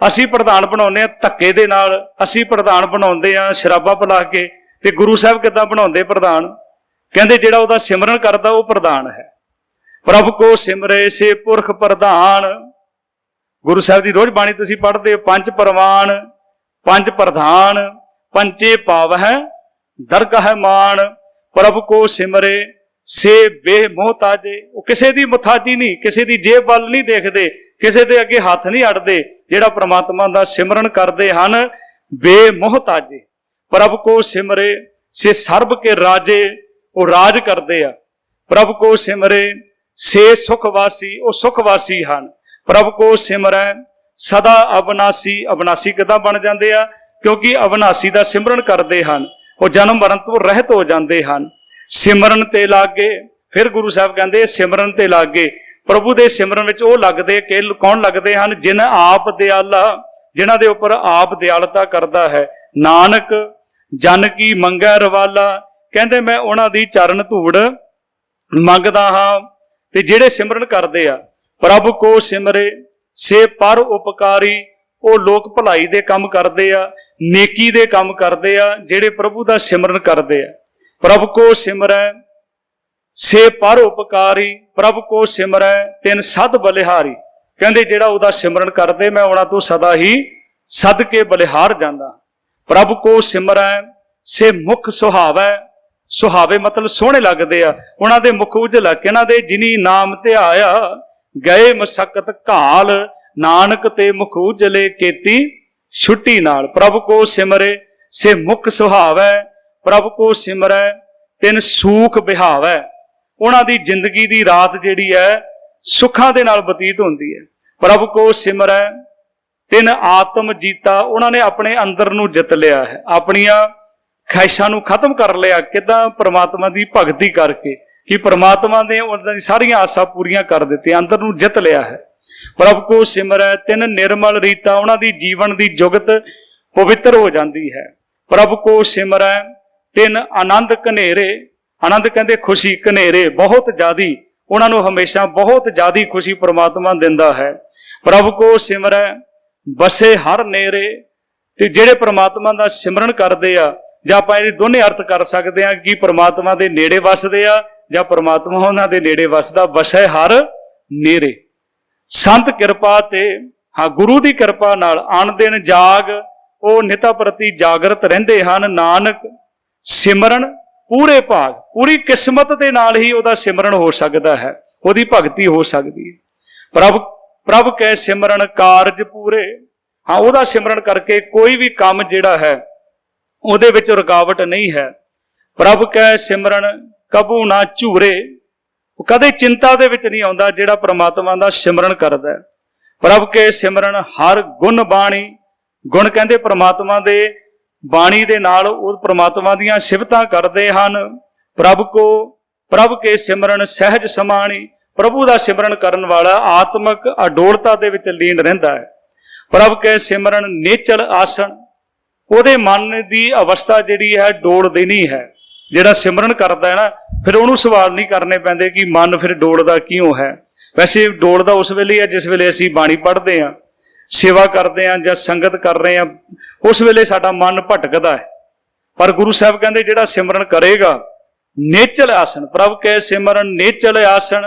A: ਅਸੀਂ ਪ੍ਰਧਾਨ ਬਣਾਉਂਦੇ ਆ ਧੱਕੇ ਦੇ ਨਾਲ, ਅਸੀਂ ਪ੍ਰਧਾਨ ਬਣਾਉਂਦੇ ਆ ਸ਼ਰਾਬਾਂ ਪਿਲਾ ਕੇ। ਤੇ ਗੁਰੂ ਸਾਹਿਬ ਕਿੱਦਾਂ ਬਣਾਉਂਦੇ ਪ੍ਰਧਾਨ? ਕਹਿੰਦੇ ਜਿਹੜਾ ਉਹਦਾ ਸਿਮਰਨ ਕਰਦਾ ਉਹ ਪ੍ਰਧਾਨ ਹੈ। ਪ੍ਰਭ ਕੋ ਸਿਮਰੇ ਸੇ ਪੁਰਖ ਪ੍ਰਧਾਨ। ਗੁਰੂ ਸਾਹਿਬ ਦੀ ਰੋਜ਼ ਬਾਣੀ ਤੁਸੀਂ ਪੜ੍ਹਦੇ ਹੋ, ਪੰਜ ਪ੍ਰਵਾਨ, ਪੰਜ ਪ੍ਰਧਾਨ, ਪੰਚੇ ਪਾਵਹਿ ਦਰਗਹਿ ਮਾਨ। ਪ੍ਰਭ ਕੋ ਸਿਮਰੇ ਸੇ ਬੇਮੋਹਤਾਜੇ। ਉਹ ਕਿਸੇ ਦੀ ਮੁਹਤਾਜੀ ਨਹੀਂ, ਕਿਸੇ ਦੀ ਜੇਬ ਵੱਲ ਨਹੀਂ ਦੇਖਦੇ, ਕਿਸੇ ਦੇ ਅੱਗੇ ਹੱਥ ਨਹੀਂ ਅੜਦੇ। ਜਿਹੜਾ ਪ੍ਰਮਾਤਮਾ ਦਾ ਸਿਮਰਨ ਕਰਦੇ ਹਨ ਬੇਮੋਹਤਾਜੇ। ਪ੍ਰਭ ਕੋ ਸਿਮਰੇ ਸੇ ਸਰਬ ਕੇ ਰਾਜੇ। ਉਹ ਰਾਜ ਕਰਦੇ ਆ। ਪ੍ਰਭ ਕੋ ਸਿਮਰੇ ਸੇ ਸੁਖਵਾਸੀ। ਉਹ ਸੁਖਵਾਸੀ ਹਨ। ਪ੍ਰਭ ਕੋ ਸਿਮਰੈ ਸਦਾ ਅਬਨਾਸੀ। ਅਬਨਾਸੀ ਕਿੱਦਾਂ ਬਣ ਜਾਂਦੇ ਆ? ਕਿਉਂਕਿ ਅਬਨਾਸੀ ਦਾ ਸਿਮਰਨ ਕਰਦੇ ਹਨ, ਉਹ ਜਨਮ ਮਰਨ ਤੋਂ ਰਹਿਤ ਹੋ ਜਾਂਦੇ ਹਨ। ਸਿਮਰਨ ਤੇ ਲਾਗੇ। ਫਿਰ ਗੁਰੂ ਸਾਹਿਬ ਕਹਿੰਦੇ ਸਿਮਰਨ ਤੇ ਲਾਗੇ। ਪ੍ਰਭੂ ਦੇ ਸਿਮਰਨ ਵਿੱਚ ਉਹ ਲੱਗਦੇ ਕਿ ਕੌਣ ਲੱਗਦੇ ਹਨ? ਜਿਨ ਆਪ ਦਿਆਲਾ जिन्हां दे उपर आप दयालता करदा है। नानक जन की मंगै रवाला, कहंदे मैं उन्हां दी चरण धूड़ मंगदा हां। ते जिहड़े सिमरन करदे आ, प्रभ को सिमरे से पर उपकारी, ਉਹ ਲੋਕ ਭਲਾਈ ਦੇ ਕੰਮ ਕਰਦੇ ਆ, ਨੇਕੀ ਦੇ ਕੰਮ ਕਰਦੇ ਆ, ਜਿਹੜੇ ਪ੍ਰਭੂ ਦਾ ਸਿਮਰਨ ਕਰਦੇ ਆ। ਪ੍ਰਭ ਕੋ ਸਿਮਰੈ ਸੇ ਪਰ ਉਪਕਾਰੀ, ਪ੍ਰਭ ਕੋ ਸਿਮਰੈ ਤਿਨ ਸਦ ਬਲਿਹਾਰੀ, ਕਹਿੰਦੇ ਜਿਹੜਾ ਉਹਦਾ ਸਿਮਰਨ ਕਰਦੇ ਮੈਂ ਉਹਨਾਂ ਤੋਂ ਸਦਾ ਹੀ ਸਦਕੇ ਬਲਿਹਾਰ ਜਾਂਦਾ। ਪ੍ਰਭ ਕੋ ਸਿਮਰੈ ਸੇ ਮੁਖ ਸੁਹਾਵੈ, ਸੁਹਾਵੇ ਮਤਲਬ ਸੋਹਣੇ ਲੱਗਦੇ ਆ, ਉਹਨਾਂ ਦੇ ਮੁਖ ਉਜਲਾ, ਕਿਹਨਾਂ ਦੇ? ਜਿਨੀ ਨਾਮ ਧਿਆਇਆ ਗਏ ਮਸਕਤ ਘਾਲ, नानक ते मुख उजले केती छुट्टी नाल। प्रभ को सिमरे से मुख सुहावै, प्रभ को सिमरै तिन सूख बिहावै, उन्हां दी जिंदगी दी रात जिहड़ी है सुखां दे नाल बतीत हुंदी है। प्रभ को सिमरै तिन आत्म जीता, उन्हां ने अपने अंदर नूं जित लिया है, अपनियां ख्वाहिशां नूं खत्म कर लिया। किदां? परमात्मा दी भगती करके, कि परमात्मा ने उन्हां दी सारियां आसां पूरीआं कर दित्तियां, अंदर नूं जित लिया है। प्रभ को सिमरै तिन निर्मल रीता, उन्हां दी जीवन दी जुगत पवित्र हो जाती है। प्रभ को सिमरै तिन आनंद कनेरे, आनंद कहते खुशी, कनेरे बहुत ज्यादा, उन्हां नूं हमेशा बहुत ज्यादा खुशी परमात्मा दिंदा है। प्रभ को सिमरै बसे हर नेरे, ते जिहड़े परमात्मा दा सिमरन करदे आ, जां आपां इहदे दोने अर्थ कर सकदे आ कि परमात्मा दे नेड़े वसदे आ जां परमात्मा उन्हां दे नेड़े वसदा। बसै हर नेरे संत किरपा ते, हाँ गुरु की किरपा नाल आन दिन जाग, वो निता प्रति जागृत रहिंदे हन। नानक सिमरन पूरे भाग, पूरी किस्मत के नाल ही उहदा सिमरन हो सकता है, उहदी भगती हो सकती है। प्रभ प्रभ कै सिमरन कारज पूरे, हाँ उहदा सिमरन करके कोई भी काम जिहड़ा है उहदे विच रुकावट नहीं है। प्रभ कै सिमरन कबू ना झूरे, कदे चिंता दे विच नहीं आउंदा जिहड़ा परमात्मा दा सिमरन करदा है। प्रभ के सिमरन हर गुण बाणी, गुण कहंदे परमात्मा दे बाणी दे नाल वो परमात्मा दीयां सिफतां करदे हन। प्रभ के सिमरन सहज समाणी, प्रभु दा सिमरन करन वाला आत्मक अडोलता दे विच लीन रहिंदा है। प्रभ के सिमरन नेचल आसन, ਉਹਦੇ मन की अवस्था जिहड़ी है डोलदी नहीं है। ਜਿਹੜਾ सिमरन करता है ना, फिर उन्होंने सवाल नहीं करने पैंदे कि मन फिर डोलदा क्यों है। वैसे डोलदा उस वेले है जिस वेले असीं बाणी पढ़ते हैं, सेवा करते हैं जां संगत कर रहे हैं, उस वेले साडा मन भटकदा है। पर गुरु साहब कहते जिहड़ा सिमरन करेगा नेचल आसन, प्रभ के सिमरन नेचल आसन,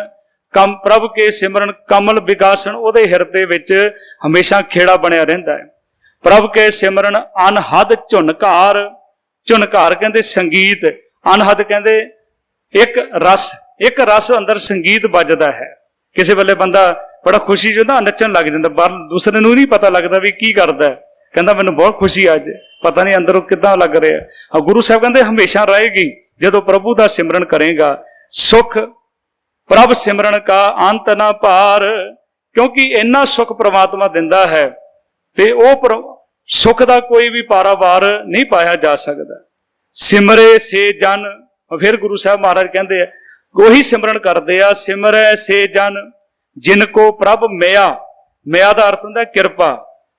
A: प्रभ के सिमरन कमल विगासन, ਉਹਦੇ ਹਿਰਦੇ ਵਿੱਚ हमेशा खेड़ा बनया रहिंदा है। प्रभ के सिमरन अनहद झुनकार, झुनकार कहते संगीत, अनहद कहते एक रस अंदर संगीत बजदा है। किसी वेले बंदा बड़ा खुशी जो ना नचन लग जाता, बाहर दूसरे नूं नहीं पता लगता भी की करदा है, कहता मैनूं बहुत खुशी अज, पता नहीं अंदरों किदां लग रहा है। हाँ गुरु साहब कहते हमेशा रहेगी जदों प्रभु का सिमरन करेगा। सुख प्रभ सिमरन का अंत ना पार, क्योंकि इन्ना सुख परमात्मा दिंदा है ते वो सुख का कोई भी पारावार नहीं पाया जा सकता। सिमरे से जन, फिर गुरु साहब महाराज कहते हैं वही सिमरन करते आ। सिमरे से जन जिनको प्रभ मिया, मिया का अर्थ होंदा किरपा,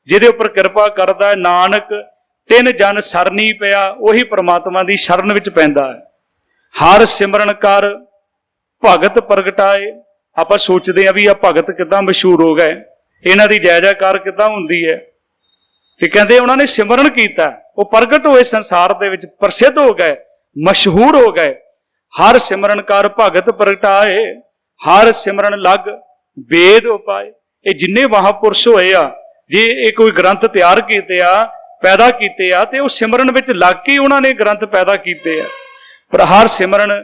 A: जिहदे उपर किरपा करदा है। नानक तिन जन सरनी पिया, वही परमात्मा की शरण विच पैंदा है। हर सिमरन कर भगत प्रगटाए, आपां सोचते हैं भी आ भगत किदां मशहूर हो गए, इन्हां दी जय जयकार किदां हुंदी है। कि कहते उन्होंने सिमरन किया, वो प्रगट हुए संसार दे विच, प्रसिद्ध हो गए, मशहूर हो गए। हर सिमरन कर भगत प्रगटाए, हर सिमरन लग वेद उपाए। ये जिन्ने महापुरुष होए आ, जे ये कोई ग्रंथ तैयार किए आ, पैदा किए आ, ते वो सिमरन विच लग के उन्होंने ग्रंथ पैदा किए आ। पर हर सिमरन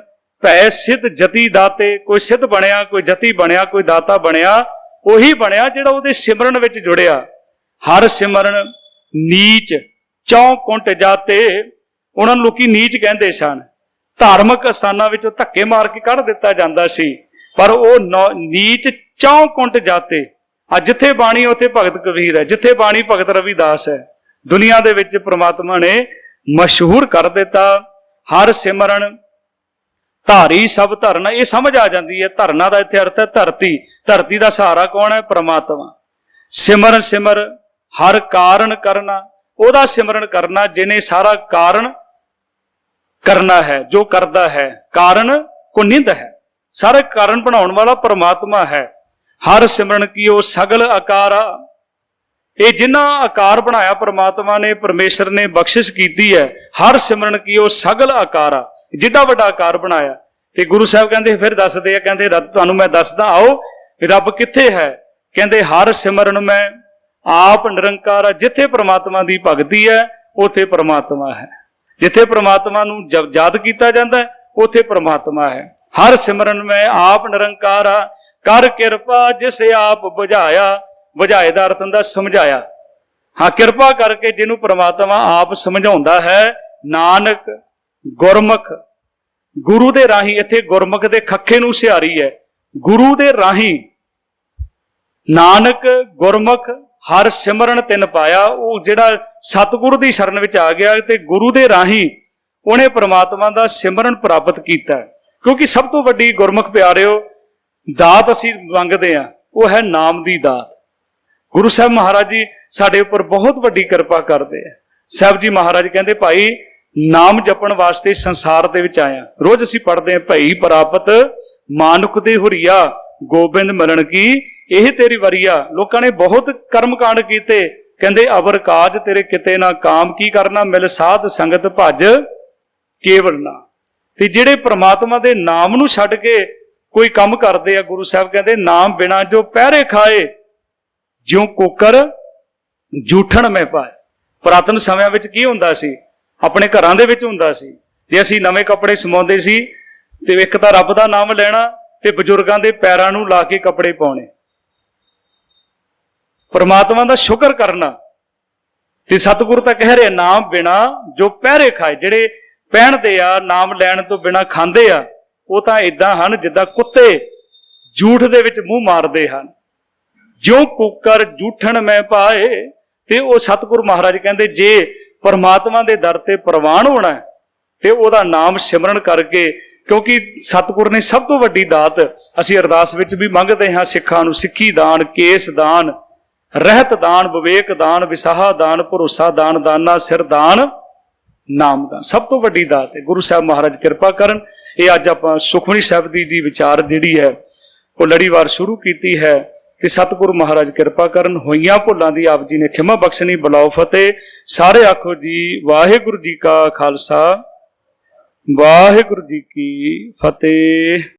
A: भै सिद्ध जति दाते, कोई सिद्ध बनया, कोई जति बनया, कोई दाता बनया, उही बनया जिहड़ा उहदे सिमरन विच जुड़िया। हर सिमरन नीच चौं कुंट जाते, उन्होंने लोग नीच कहते सन, धार्मिक स्थानों में धक्के मार के कढ़ दिता जाता सी, पर वो नीच चौं कुंट जाते। जिथे बाणी उत्थे भगत कबीर है, जिथे बाणी भगत रविदास है। दुनिया दे विच परमात्मा ने मशहूर कर दिता। हर सिमरन धारी सब धरना, ये समझ आ जाती है। धरना का इत्थे अर्थ है धरती, धरती का सहारा कौन है? परमात्मा। सिमर सिमर हर कारण करना, ओदा सिमरन करना जिन्हें सारा कारण करना है, जो करता है, कारण को निंद है, सारा कारण बनाने वाला परमात्मा है। हर सिमरन की ओ सगल आकारा, ये जिन्ना आकार बनाया परमात्मा ने, परमेश्वर ने बख्शिश की है। हर सिमरन की ओ सगल आकारा, जिड्डा वड्डा आकार बनाया। ते गुरु साहब कहते फिर दसदे, कहते तुहानूं मैं दसदा, आओ रब कित्थे है? कहते हर सिमरन में आप निरंकार, जिथे परमात्मा की भगती है उथे परमात्मा है, जिथे परमात्मा नूं याद किया जाता है उथे परमात्मा है। हर सिमरन में आप निरंकार, कर किरपा जिसे आप बुझाया, बुझाए दा अर्थ हुंदा समझाया। हाँ, किरपा करके जिन्हों परमात्मा आप समझाउंदा है। नानक गुरमुख, गुरु दे राही, इत्थे गुरमुख दे खखे नूं सिहारी है, गुरु दे राही। नानक गुरमुख हर सिमरन तिन पाया, वो जिहड़ा सतगुरु की शरण विच आ गया ते गुरु दे राही उन्हें परमात्मा का सिमरन प्राप्त किया। क्योंकि सब तो वड्डी गुरमुख प्यारिओ दात असीं मंगदे हां, वो है नाम की दात। गुरु साहब महाराज जी साडे उपर बहुत वड्डी किरपा करते हैं। साहब जी महाराज कहते भाई नाम जपण वास्ते संसार दे विच आया। रोज असीं पढ़ते हैं, भई प्राप्त मानुख दे हुरिया, गोबिंद मिलन की यह तेरी वरिया। लोगों ने बहुत कर्म कांड किए, कहते अवर काज तेरे किते ना काम, की करना मिल साध संगत भज केवल ना। ते जिहड़े परमात्मा दे नाम नूं छड्ड के कोई काम करते हैं, गुरु साहब कहते नाम बिना जो पहरे खाए, ज्यों कुकर जूठण में पाए। पुरातन समय विच की हुंदा सी, अपने घरां दे विच हुंदा सी, जे असीं नवें कपड़े समाउंदे सी ते इक तां रब दा नाम लैणा ते बजुर्गां दे पैरां नूं ला के कपड़े पाउणे, परमात्मा का शुक्र करना। ते सतगुरु तां कह रहे नाम बिना जो पहरे खाए, जिहड़े पहनदे आ नाम लैण तो बिना खांदे आ, वो तां इदां हन जिद्दां कुत्ते झूठ दे विच मूंह मारदे हन। ज्यों कुकर जूठण में पाए, ते वो सतगुरु महाराज कहते जे परमात्मा दे दर ते प्रवान होना है ते ओदा नाम सिमरन करके, क्योंकि सतगुरु ने सब तो वड्डी दात असीं अरदास विच भी मंगदे हां सिखां नूं, सिੱਖੀ दान, केस दान, रहत दान, विवेक दान, विसाहा दान, भरोसा दान, दाना सिर दान, नाम दान, सब तो वड्डी दात है। गुरु साहब महाराज किरपा करन। ये अज आपां सुखमनी साहिब दी विचार जिहड़ी है वो लड़ीवार शुरू की है, ते सतगुरु महाराज किरपा करन। होईयां भुलां दी आप जी ने खिमा बख्शनी, बुलाओ फतेह। सारे आखो जी वाहिगुरू जी का खालसा, वाहिगुरू जी की फतेह।